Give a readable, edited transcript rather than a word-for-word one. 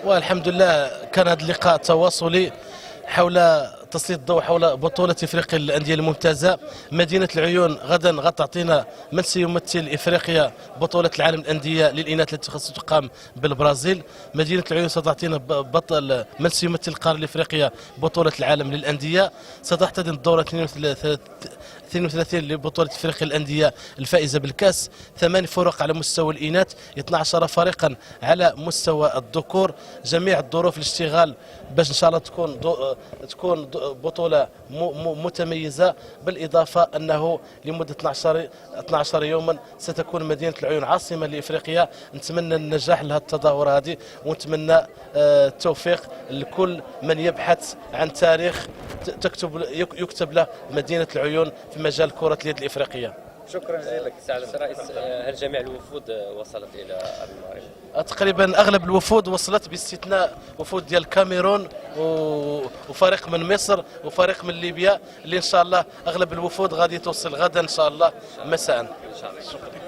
والحمد لله كان هذا اللقاء تواصلي حول تسليط الضوء حول بطولة افريقيا للأندية الممتازة. مدينة العيون غدا غتعطينا من سيمثل افريقيا بطولة العالم للأندية للإناث التي ستقام بالبرازيل. مدينة العيون ستعطينا بطل من سيمثل القارة الافريقية بطولة العالم للأندية. ستحتضن الدورة 32 لبطولة افريقيا للأندية الفائزة بالكاس، 8 فرق على مستوى الإناث، 12 فريقا على مستوى الذكور. جميع الظروف الاشتغال باش ان شاء الله تكون بطولة متميزة، بالإضافة أنه لمدة 12 يوما ستكون مدينة العيون عاصمة لإفريقيا. نتمنى النجاح لهذه التظاهرة هذه، ونتمنى التوفيق لكل من يبحث عن تاريخ يكتب له مدينة العيون في مجال كرة اليد الإفريقية. شكرا جزيلا لك سي رئيس. هل جميع الوفود وصلت الى المغرب؟ تقريبا اغلب الوفود وصلت باستثناء وفود ديال الكاميرون وفريق من مصر وفريق من ليبيا، اللي ان شاء الله اغلب الوفود غادي توصل غدا ان شاء الله مساء. ان شاء الله.